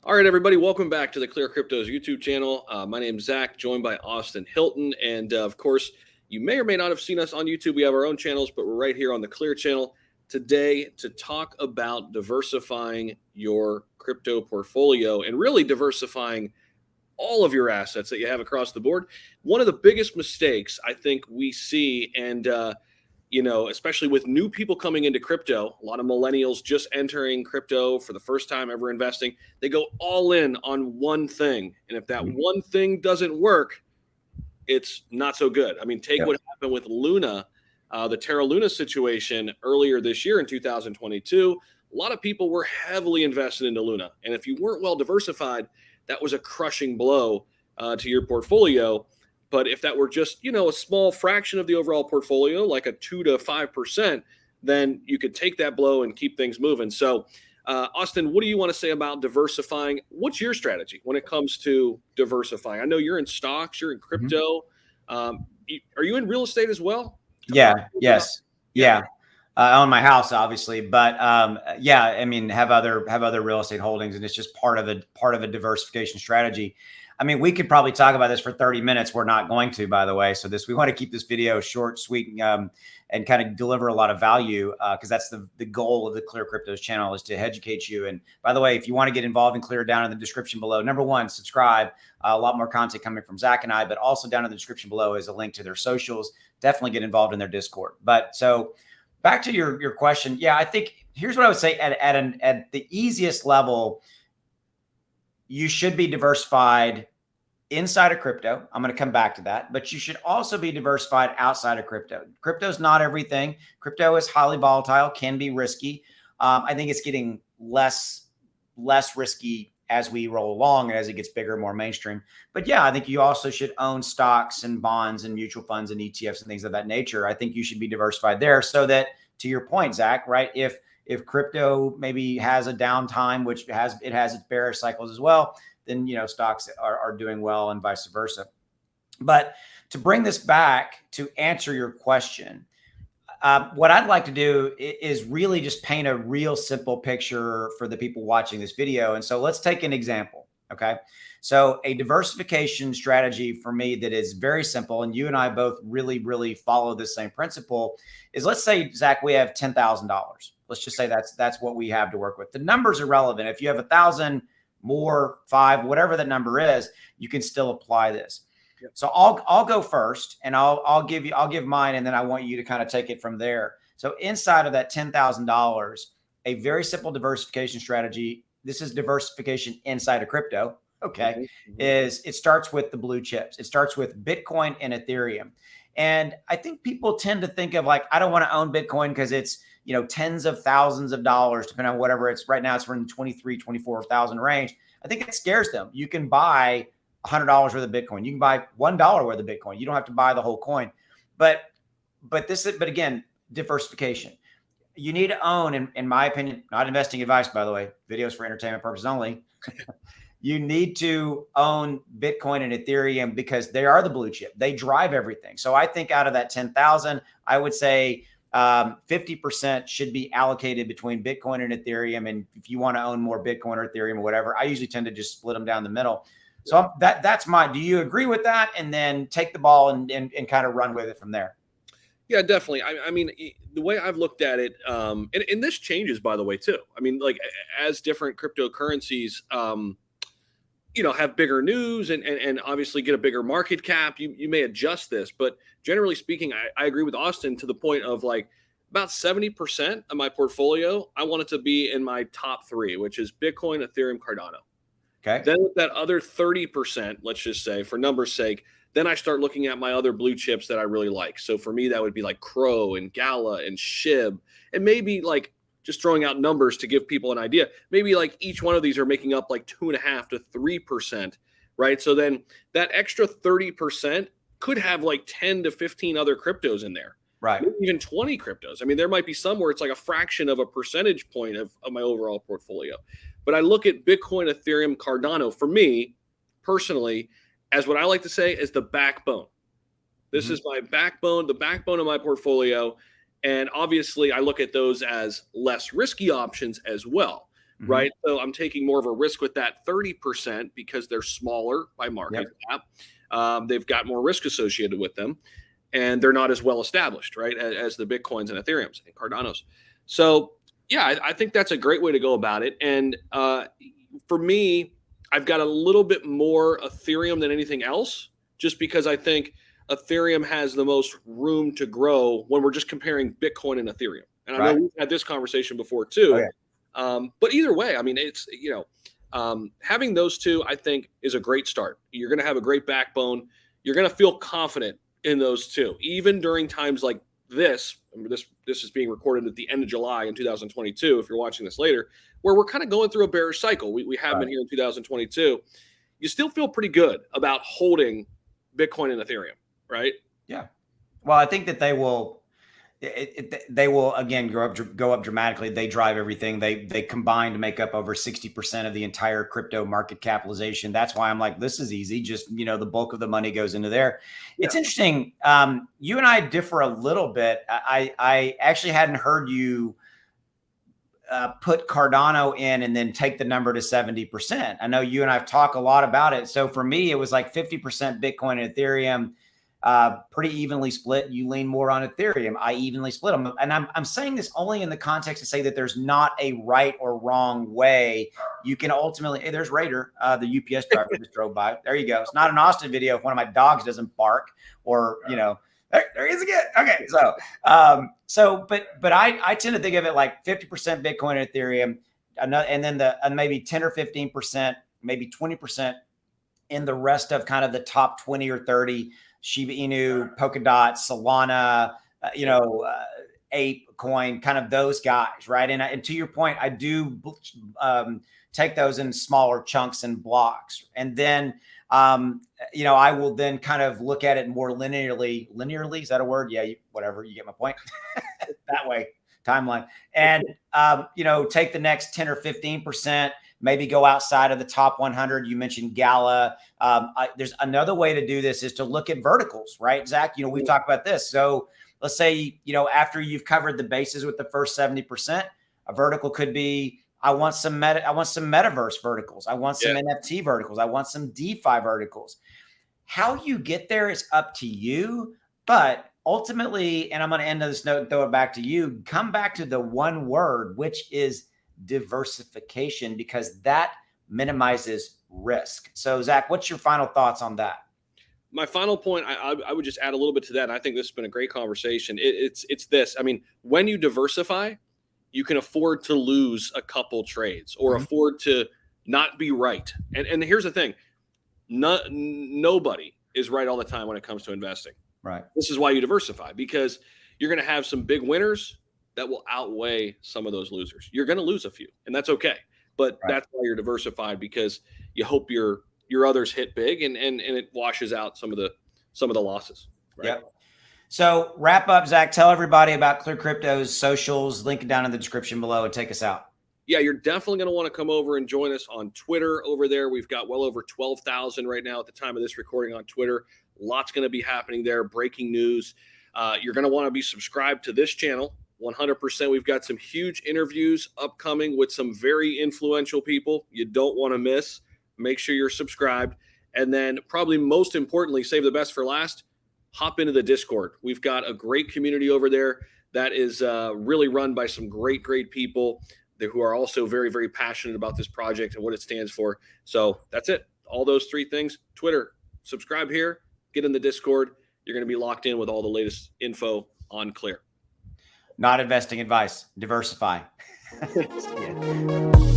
All right, everybody, welcome back to the ClearCryptos YouTube channel. My name is Zach, joined by Austin Hilton. And of course, you may or may not have seen us on YouTube. We have our own channels, but we're right here on the Clear channel today to talk about diversifying your crypto portfolio and really diversifying all of your assets that you have across the board. One of the biggest mistakes I think we see, and especially with new people coming into crypto, a lot of millennials just entering crypto for the first time ever investing, they go all in on one thing. And if that one thing doesn't work, it's not so good. I mean, take what happened with Luna, the Terra Luna situation earlier this year in 2022. A lot of people were heavily invested into Luna. And if you weren't well diversified, that was a crushing blow to your portfolio. But if that were just, a small fraction of the overall portfolio, like a 2 to 5%, then you could take that blow and keep things moving. So, Austin, what do you want to say about diversifying? What's your strategy when it comes to diversifying? I know you're in stocks, you're in crypto. Are you in real estate as well? Yes. I own my house, obviously, but I mean, have other real estate holdings, and it's just part of a diversification strategy. I mean, we could probably talk about this for 30 minutes. We're not going to, by the way. So we want to keep this video short, sweet, and kind of deliver a lot of value because that's the goal of the ClearCryptos channel, is to educate you. And by the way, if you want to get involved in Clear, down in the description below, number one, subscribe. A lot more content coming from Zach and I, but also down in the description below is a link to their socials. Definitely get involved in their Discord. But so back to your question. Yeah, I think here's what I would say at the easiest level. You should be diversified inside of crypto. I'm going to come back to that, but you should also be diversified outside of crypto. Crypto is not everything. Crypto is highly volatile, can be risky. I think it's getting less risky as we roll along and as it gets bigger, more mainstream. But yeah, I think you also should own stocks and bonds and mutual funds and ETFs and things of that nature. I think you should be diversified there so that, to your point, Zach, right? If crypto maybe has a downtime, which it has its bearish cycles as well, then stocks are doing well and vice versa. But to bring this back to answer your question, what I'd like to do is really just paint a real simple picture for the people watching this video. And so let's take an example. Okay. So a diversification strategy for me that is very simple, and you and I both really follow the same principle, is, let's say, Zach, we have $10,000. Let's just say that's what we have to work with. The numbers are relevant. If you have 1,000 more, 5, whatever the number is, you can still apply this. Yep. So I'll go first, and I'll give mine, and then I want you to kind of take it from there. So inside of that $10,000, a very simple diversification strategy. This is diversification inside of crypto. Okay. Is it starts with the blue chips. It starts with Bitcoin and Ethereum. And I think people tend to think of, like, I don't want to own Bitcoin because it's, tens of thousands of dollars, depending on whatever it's right now. It's in the 23, 24,000 range. I think it scares them. You can buy $100 worth of Bitcoin. You can buy $1 worth of Bitcoin. You don't have to buy the whole coin. But again, diversification. You need to own, in my opinion, not investing advice, by the way, videos for entertainment purposes only. You need to own Bitcoin and Ethereum because they are the blue chip. They drive everything. So I think out of that 10,000, I would say 50% should be allocated between Bitcoin and Ethereum. And if you want to own more Bitcoin or Ethereum or whatever, I usually tend to just split them down the middle. So that's do you agree with that? And then take the ball and kind of run with it from there. Yeah, definitely. I mean, the way I've looked at it, and this changes, by the way, too. I mean, like, as different cryptocurrencies, have bigger news and obviously get a bigger market cap, you may adjust this. But generally speaking, I agree with Austin to the point of, like, about 70% of my portfolio, I want it to be in my top 3, which is Bitcoin, Ethereum, Cardano. Okay. Then with that other 30%, let's just say, for numbers' sake, then I start looking at my other blue chips that I really like. So for me, that would be like Crow and Gala and SHIB, and maybe, like, just throwing out numbers to give people an idea, maybe like each one of these are making up like 2.5 to 3%, right? So then that extra 30% could have like 10 to 15 other cryptos in there, right? Maybe even 20 cryptos. I mean, there might be some where it's like a fraction of a percentage point of my overall portfolio. But I look at Bitcoin, Ethereum, Cardano, for me personally, as what I like to say is the backbone. This is my backbone, the backbone of my portfolio. And obviously, I look at those as less risky options as well. right? So I'm taking more of a risk with that 30% because they're smaller by market cap. They've got more risk associated with them, and they're not as well established, right, as the Bitcoins and Ethereums and Cardanos. So yeah, I think that's a great way to go about it. And for me, I've got a little bit more Ethereum than anything else, just because I think Ethereum has the most room to grow when we're just comparing Bitcoin and Ethereum. And I know we've had this conversation before too. But either way, I mean, it's, having those two, I think, is a great start. You're going to have a great backbone. You're going to feel confident in those two, even during times like this. This is being recorded at the end of July in 2022. If you're watching this later, where we're kind of going through a bearish cycle, we have been here in 2022. You still feel pretty good about holding Bitcoin and Ethereum, right? Yeah. Well, I think that they will. They will again go up dramatically. They drive everything. They combine to make up over 60% of the entire crypto market capitalization. That's why I'm like, this is easy. Just, the bulk of the money goes into there. Yeah. It's interesting. You and I differ a little bit. I actually hadn't heard you put Cardano in and then take the number to 70%. I know you and I've talked a lot about it. So for me, it was like 50% Bitcoin and Ethereum. Pretty evenly split. You lean more on Ethereum. I evenly split them. And I'm saying this only in the context to say that there's not a right or wrong way. You can ultimately, hey, there's Raider, the UPS driver just drove by. There you go. It's not an Austin video if one of my dogs doesn't bark or, there he is again. Okay. But I tend to think of it like 50% Bitcoin and Ethereum, and then maybe 10 or 15%, maybe 20% in the rest of kind of the top 20 or 30. Shiba Inu, Polkadot, Solana, Ape Coin, kind of those guys, right? And to your point, I do take those in smaller chunks and blocks, and then I will then kind of look at it more linearly. Linearly, is that a word? Yeah, whatever. You get my point. That way, timeline, and take the next 10 or 15%. Maybe go outside of the top 100. You mentioned Gala. There's another way to do this is to look at verticals, right, Zach? We've talked about this. So let's say, after you've covered the bases with the first 70%, a vertical could be, I want some metaverse verticals. I want some NFT verticals. I want some DeFi verticals. How you get there is up to you. But ultimately, and I'm going to end on this note and throw it back to you, come back to the one word, which is diversification, because that minimizes risk. So Zach, what's your final thoughts on that? My final point, I would just add a little bit to that. And I think this has been a great conversation. It's this. I mean, when you diversify, you can afford to lose a couple trades or afford to not be right. And here's the thing. Nobody is right all the time when it comes to investing. Right. This is why you diversify, because you're going to have some big winners that will outweigh some of those losers. You're going to lose a few, and that's okay. But that's why you're diversified, because you hope your others hit big and it washes out some of the losses. Right? Yep. So wrap up, Zach. Tell everybody about ClearCryptos socials. Link it down in the description below and take us out. Yeah, you're definitely going to want to come over and join us on Twitter over there. We've got well over 12,000 right now at the time of this recording on Twitter. Lots going to be happening there. Breaking news. You're going to want to be subscribed to this channel. 100%. We've got some huge interviews upcoming with some very influential people you don't want to miss. Make sure you're subscribed. And then probably most importantly, save the best for last, hop into the Discord. We've got a great community over there that is really run by some great people who are also very, very passionate about this project and what it stands for. So that's it. All those three things: Twitter, subscribe here, get in the Discord. You're going to be locked in with all the latest info on Clear. Not investing advice. Diversify. Yeah.